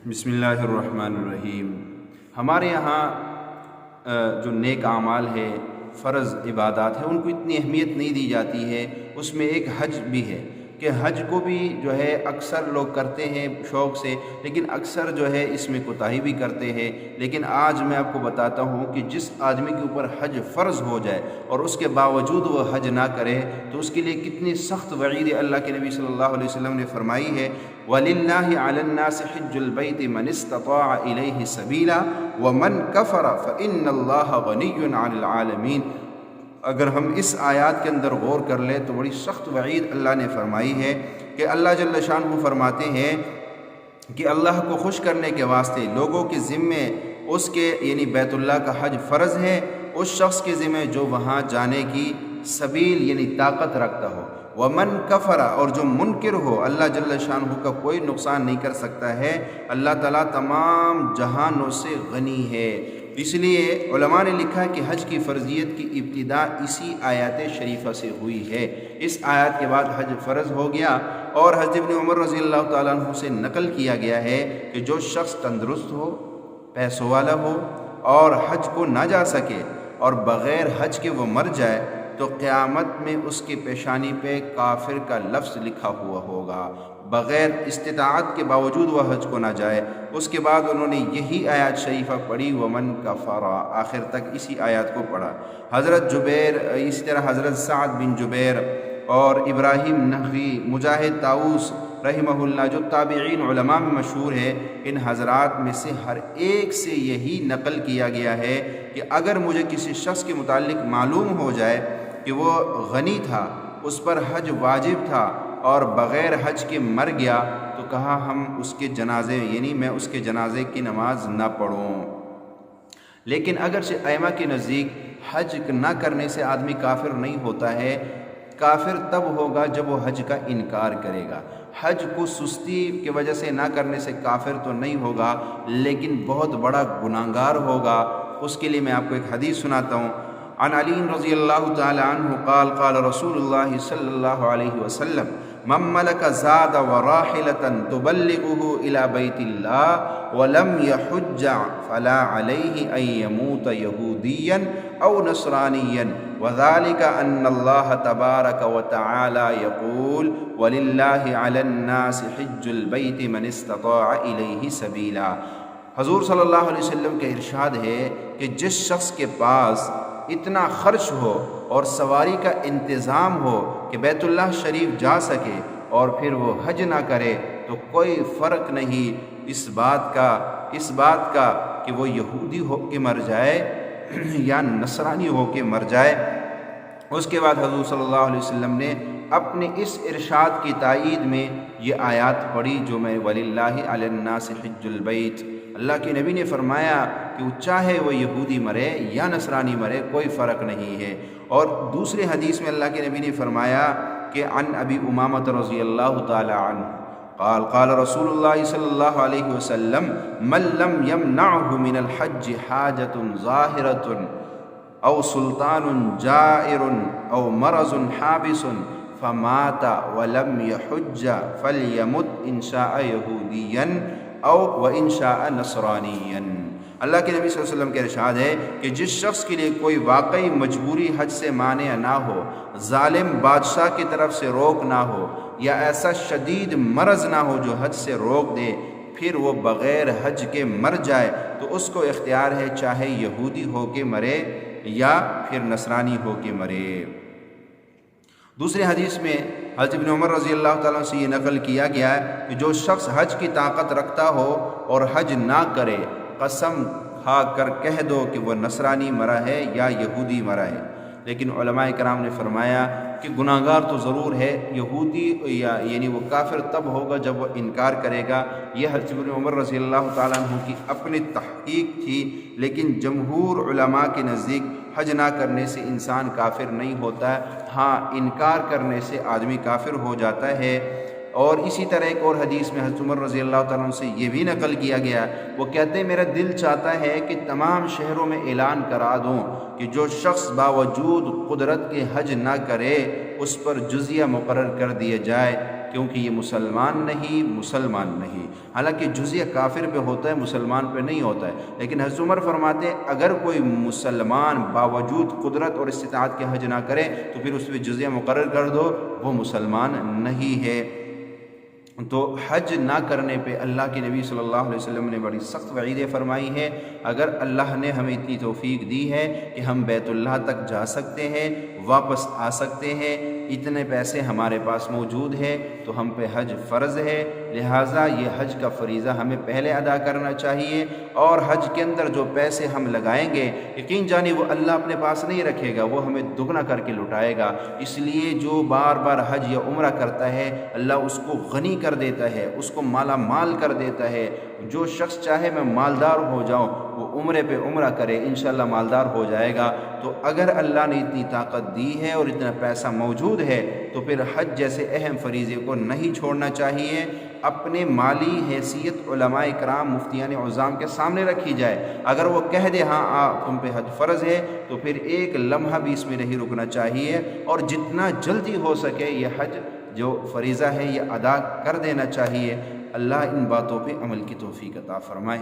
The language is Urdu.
بسم اللہ الرحمن الرحیم۔ ہمارے یہاں جو نیک اعمال ہے، فرض عبادات ہیں، ان کو اتنی اہمیت نہیں دی جاتی ہے۔ اس میں ایک حج بھی ہے کہ حج کو بھی جو ہے اکثر لوگ کرتے ہیں شوق سے، لیکن اکثر جو ہے اس میں کوتاہی بھی کرتے ہیں۔ لیکن آج میں آپ کو بتاتا ہوں کہ جس آدمی کے اوپر حج فرض ہو جائے اور اس کے باوجود وہ حج نہ کرے تو اس کے لیے کتنی سخت وعید اللہ کے نبی صلی اللہ علیہ وسلم نے فرمائی ہے، وَلِلَّهِ عَلَى النَّاسِ حِجُّ الْبَيْتِ مَنِ اسْتَطَاعَ إِلَيْهِ سَبِيلًا وَمَنْ كَفَرَ فَإِنَّ اللَّهَ غَنِيٌّ عَنِ الْعَالَمِينَ۔ اگر ہم اس آیات کے اندر غور کر لیں تو بڑی سخت وعید اللہ نے فرمائی ہے کہ اللہ جل شانہ فرماتے ہیں کہ اللہ کو خوش کرنے کے واسطے لوگوں کے ذمے اس کے یعنی بیت اللہ کا حج فرض ہے، اس شخص کے ذمے جو وہاں جانے کی سبیل یعنی طاقت رکھتا ہو، ومن کفر اور جو منکر ہو، اللہ جل شانہ کا کوئی نقصان نہیں کر سکتا ہے۔ اللہ تعالیٰ تمام جہانوں سے غنی ہے۔ اس لیے علماء نے لکھا کہ حج کی فرضیت کی ابتدا اسی آیات شریفہ سے ہوئی ہے۔ اس آیات کے بعد حج فرض ہو گیا، اور حضرت ابن عمر رضی اللہ تعالیٰ عنہ سے نقل کیا گیا ہے کہ جو شخص تندرست ہو، پیسوں والا ہو اور حج کو نہ جا سکے اور بغیر حج کے وہ مر جائے تو قیامت میں اس کی پیشانی پہ کافر کا لفظ لکھا ہوا ہوگا، بغیر استطاعت کے باوجود وہ حج کو نہ جائے۔ اس کے بعد انہوں نے یہی آیات شریفہ پڑھی، ومن کفر، آخر تک اسی آیات کو پڑھا۔ حضرت جبیر، اسی طرح حضرت سعد بن جبیر اور ابراہیم نحوی، مجاہد، طاؤس رحمہ اللہ، جو تابعین علماء میں مشہور ہے، ان حضرات میں سے ہر ایک سے یہی نقل کیا گیا ہے کہ اگر مجھے کسی شخص کے متعلق معلوم ہو جائے کہ وہ غنی تھا، اس پر حج واجب تھا اور بغیر حج کے مر گیا تو کہا ہم اس کے جنازے یعنی میں اس کے جنازے کی نماز نہ پڑھوں۔ لیکن اگرچہ ائمہ کے نزدیک حج نہ کرنے سے آدمی کافر نہیں ہوتا ہے، کافر تب ہوگا جب وہ حج کا انکار کرے گا۔ حج کو سستی کی وجہ سے نہ کرنے سے کافر تو نہیں ہوگا، لیکن بہت بڑا گناہگار ہوگا۔ اس کے لیے میں آپ کو ایک حدیث سناتا ہوں۔ عن علی رضی اللہ تعالی عنہ قال قال رسول اللہ صلی اللہ علیہ وسلم من ملک زاد وراحلة تبلغه إلى بيت الله ولم يحج فلا عليه أن يموت يهوديا أو نصرانيا وذلك أن الله تبارك وتعالى يقول ولله على الناس حج البيت من استطاع إليه سبيلا۔ حضور صلی اللہ علیہ وسلم کا ارشاد ہے کہ جس شخص کے پاس اتنا خرچ ہو اور سواری کا انتظام ہو کہ بیت اللہ شریف جا سکے اور پھر وہ حج نہ کرے تو کوئی فرق نہیں اس بات کا کہ وہ یہودی ہو کے مر جائے یا نصرانی ہو کے مر جائے۔ اس کے بعد حضور صلی اللہ علیہ وسلم نے اپنے اس ارشاد کی تائید میں یہ آیات پڑھی جو میں وَلِلَّهِ عَلَى النَّاسِ حِجُّ الْبَيْتِ۔ اللہ کے نبی نے فرمایا کہ وہ چاہے وہ یہودی مرے یا نصرانی مرے کوئی فرق نہیں ہے۔ اور دوسرے حدیث میں اللہ کے نبی نے فرمایا کہ عن ابی امامۃ رضی اللہ تعالی عنہ قال قال رسول اللہ صلی اللہ علیہ وسلم من لم يمنعه من الحج حاجة ظاہرة او سلطان جائر او مرض حابس فمات ولم يحج فلیمت ان شاء یہودیا او وان شاء نصرانیا۔ اللہ کے نبی صلی اللہ علیہ وسلم کے ارشاد ہے کہ جس شخص کے لیے کوئی واقعی مجبوری حج سے مانع نہ ہو، ظالم بادشاہ کی طرف سے روک نہ ہو، یا ایسا شدید مرض نہ ہو جو حج سے روک دے، پھر وہ بغیر حج کے مر جائے تو اس کو اختیار ہے چاہے یہودی ہو کے مرے یا پھر نصرانی ہو کے مرے۔ دوسرے حدیث میں حضرت ابن عمر رضی اللہ تعالیٰ سے یہ نقل کیا گیا ہے کہ جو شخص حج کی طاقت رکھتا ہو اور حج نہ کرے، قسم کھا کر کہہ دو کہ وہ نصرانی مرا ہے یا یہودی مرا ہے۔ لیکن علماء کرام نے فرمایا کہ گناہگار تو ضرور ہے، یہودی یعنی وہ کافر تب ہوگا جب وہ انکار کرے گا۔ یہ حضرت ابن عمر رضی اللہ تعالیٰ عنہ کی اپنی تحقیق تھی، لیکن جمہور علماء کے نزدیک حج نہ کرنے سے انسان کافر نہیں ہوتا ہے، ہاں انکار کرنے سے آدمی کافر ہو جاتا ہے۔ اور اسی طرح ایک اور حدیث میں حضرت عمر رضی اللہ تعالیٰ عنہ سے یہ بھی نقل کیا گیا، وہ کہتے ہیں میرا دل چاہتا ہے کہ تمام شہروں میں اعلان کرا دوں کہ جو شخص باوجود قدرت کے حج نہ کرے اس پر جزیہ مقرر کر دیا جائے، کیونکہ یہ مسلمان نہیں۔ حالانکہ جزیہ کافر پہ ہوتا ہے، مسلمان پہ نہیں ہوتا ہے، لیکن حضرت عمر فرماتے ہیں اگر کوئی مسلمان باوجود قدرت اور استطاعت کے حج نہ کرے تو پھر اس پہ جزیہ مقرر کر دو، وہ مسلمان نہیں ہے۔ تو حج نہ کرنے پہ اللہ کے نبی صلی اللہ علیہ وسلم نے بڑی سخت وعیدیں فرمائی ہیں۔ اگر اللہ نے ہمیں اتنی توفیق دی ہے کہ ہم بیت اللہ تک جا سکتے ہیں، واپس آ سکتے ہیں، اتنے پیسے ہمارے پاس موجود ہیں، تو ہم پہ حج فرض ہے، لہٰذا یہ حج کا فریضہ ہمیں پہلے ادا کرنا چاہیے۔ اور حج کے اندر جو پیسے ہم لگائیں گے، یقین جانی وہ اللہ اپنے پاس نہیں رکھے گا، وہ ہمیں دگنا کر کے لٹائے گا۔ اس لیے جو بار بار حج یا عمرہ کرتا ہے، اللہ اس کو غنی کر دیتا ہے، اس کو مالا مال کر دیتا ہے۔ جو شخص چاہے میں مالدار ہو جاؤں، وہ عمرے پہ عمرہ کرے، انشاءاللہ مالدار ہو جائے گا۔ تو اگر اللہ نے اتنی طاقت دی ہے اور اتنا پیسہ موجود ہے تو پھر حج جیسے اہم فریضے کو نہیں چھوڑنا چاہیے۔ اپنے مالی حیثیت علماء کرام مفتیان عظام کے سامنے رکھی جائے۔ اگر وہ کہہ دے ہاں تم پہ حج فرض ہے تو پھر ایک لمحہ بھی اس میں نہیں رکنا چاہیے، اور جتنا جلدی ہو سکے یہ حج جو فریضہ ہے یہ ادا کر دینا چاہیے۔ اللہ ان باتوں پہ عمل کی توفیق عطا فرمائے۔